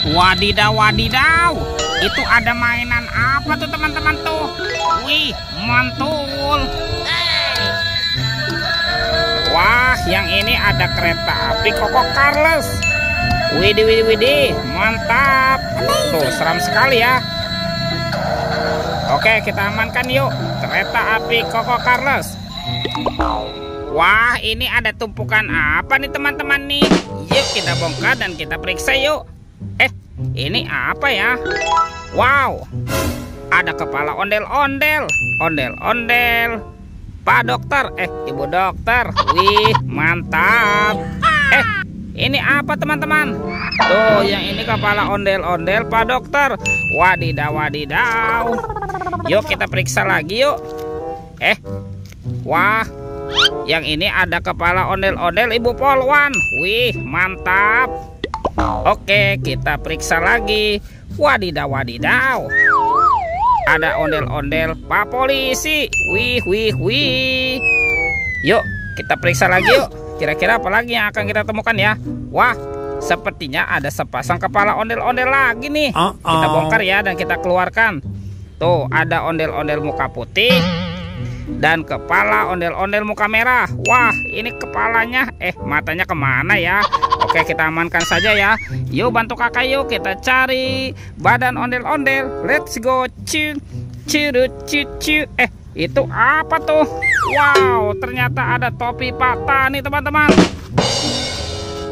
Wadidaw, wadidaw. Itu ada mainan apa tuh teman-teman tuh? Wih, mantul. Wah, yang ini ada kereta api Koko Carles. Widih, widih, widih, mantap. Tuh, seram sekali ya. Oke, kita amankan yuk kereta api Koko Carles. Wah, ini ada tumpukan apa nih teman-teman nih? Yuk kita bongkar dan kita periksa yuk. Ini apa ya? Wow, ada kepala ondel-ondel. Ondel-ondel. Pak dokter, ibu dokter. Wih, mantap. Ini apa teman-teman? Tuh, yang ini kepala ondel-ondel Pak dokter. Wadidaw, wadidaw. Yuk kita periksa lagi yuk. Wah, yang ini ada kepala ondel-ondel Ibu Polwan. Wih, mantap. Oke, kita periksa lagi. Wadidaw, wadidaw. Ada ondel-ondel Pak Polisi. Wih, wih, wih. Yuk, kita periksa lagi yuk. Kira-kira apa lagi yang akan kita temukan ya? Wah, sepertinya ada sepasang kepala ondel-ondel lagi nih. Kita bongkar ya dan kita keluarkan. Tuh, ada ondel-ondel muka putih dan kepala ondel-ondel muka merah. Wah, ini kepalanya, matanya kemana ya? Oke, kita amankan saja ya. Yuk bantu kakak yuk, kita cari badan ondel-ondel. Let's go. Itu apa tuh? Wow, ternyata ada topi patah nih teman-teman.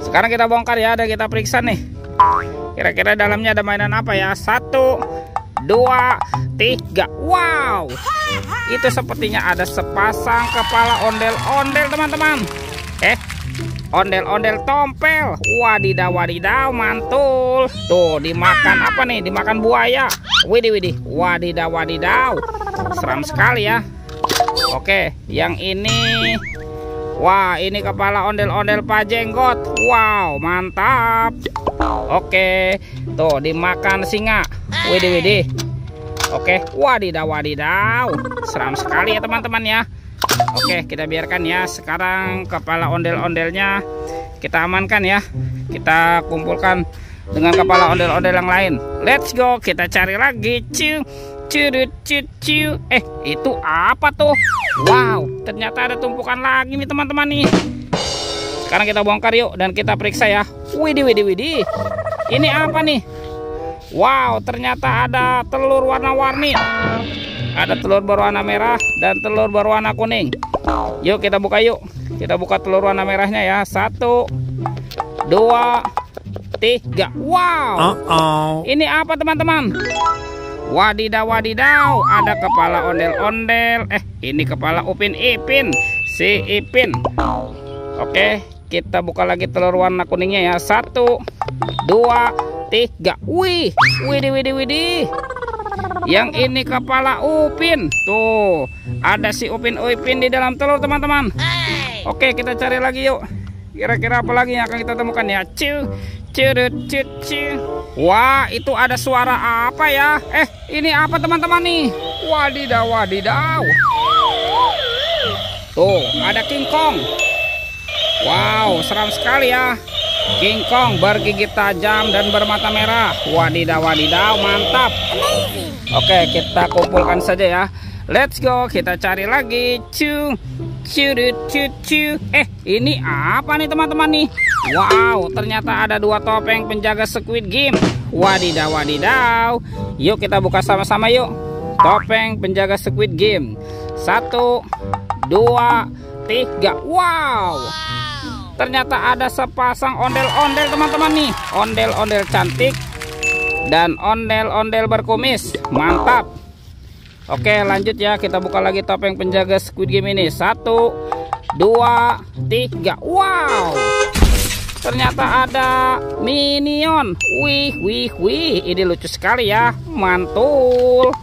Sekarang kita bongkar ya dan kita periksa nih. Kira-kira dalamnya ada mainan apa ya? 1, 2, 3. Wow, itu sepertinya ada sepasang kepala ondel-ondel teman-teman. Ondel-ondel tompel. Wadidaw, wadidaw, mantul. Tuh, dimakan apa nih? Dimakan buaya. Widih, widih. Wadidaw, wadidaw. Seram sekali ya. Oke, yang ini. Wah, ini kepala ondel-ondel Pak Jenggot. Wow, mantap. Oke, tuh dimakan singa. Widih, widih. Oke, wadidaw, wadidaw. Seram sekali ya teman-teman ya. Oke, kita biarkan ya. Sekarang kepala ondel-ondelnya kita amankan ya. Kita kumpulkan dengan kepala ondel-ondel yang lain. Let's go, kita cari lagi. Itu apa tuh? Wow, ternyata ada tumpukan lagi nih teman-teman nih. Sekarang kita bongkar yuk dan kita periksa ya. Widih, widih, widih. Ini apa nih? Wow, ternyata ada telur warna-warni. Ada telur berwarna merah dan telur berwarna kuning. Yuk kita buka yuk. Kita buka telur warna merahnya ya. 1, 2, 3. Wow. Ini apa teman-teman? Wadidaw, wadidaw. Ada kepala ondel-ondel. Ini kepala Upin Ipin. Si Ipin. Oke, kita buka lagi telur warna kuningnya ya. 1, 2, 3. Wih, widih, widih, widih. Yang ini kepala Upin. Tuh, ada si Upin Ipin di dalam telur teman-teman. Oke, kita cari lagi yuk. Kira-kira apa lagi yang akan kita temukan ya? Wah, itu ada suara apa ya? Ini apa teman-teman nih? Wadidaw, wadidaw. Tuh, ada King Kong. Wow, seram sekali ya. King Kong bergigi tajam dan bermata merah. Wadidaw, wadidaw, mantap. Oke, kita kumpulkan saja ya. Let's go, kita cari lagi. Ini apa nih teman-teman nih? Wow, ternyata ada 2 topeng penjaga Squid Game. Wadidaw, wadidaw. Yuk kita buka sama-sama yuk. Topeng penjaga Squid Game. 1, 2, 3. Wow. Ternyata ada sepasang ondel-ondel teman-teman nih. Ondel-ondel cantik dan ondel-ondel berkumis. Mantap. Oke, lanjut ya. Kita buka lagi topeng penjaga Squid Game ini. 1, 2, 3. Wow. Ternyata ada Minion. Wih, wih, wih. Ini lucu sekali ya. Mantul.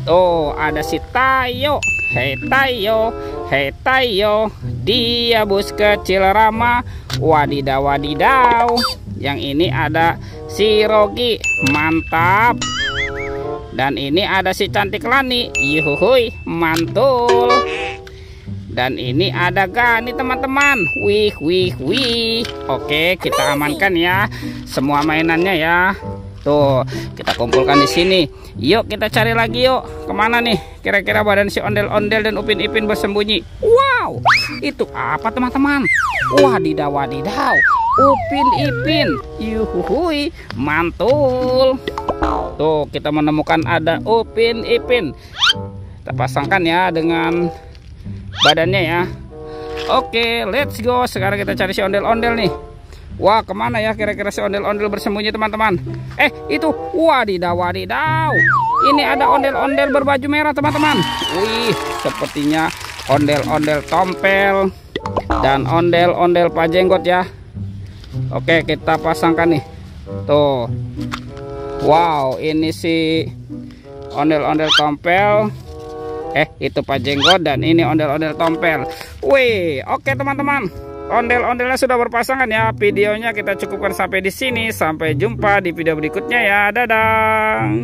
Tuh, ada si Tayo. Hei Tayo, hei Tayo. Dia bos kecil Rama. Wadidaw, wadidaw. Yang ini ada si Rogi. Mantap. Dan ini ada si cantik Lani. Yuhuhui, mantul. Dan ini ada Gani teman-teman. Wih, wih, wih. Oke, kita amankan ya semua mainannya ya. Tuh, kita kumpulkan di sini. Yuk kita cari lagi yuk. Kemana nih? Kira-kira badan si ondel-ondel dan Upin Ipin bersembunyi. Wow, itu apa teman-teman? Wadidaw, wadidaw. Upin Ipin. Yuhuhui, mantul. Tuh, kita menemukan ada Upin Ipin. Kita pasangkan ya dengan badannya ya. Oke, let's go. Sekarang kita cari si ondel-ondel nih. Wah, kemana ya kira-kira si ondel-ondel bersembunyi teman-teman? Itu, wadidaw, wadidaw. Ini ada ondel-ondel berbaju merah teman-teman. Wih, sepertinya ondel-ondel tompel dan ondel-ondel pajenggot ya. Oke, kita pasangkan nih. Tuh. Wow, ini si ondel-ondel tompel. Itu pajenggot dan ini ondel-ondel tompel. Wih, oke teman-teman. Ondel-ondelnya sudah berpasangan ya. Videonya kita cukupkan sampai di sini. Sampai jumpa di video berikutnya ya. Dadah.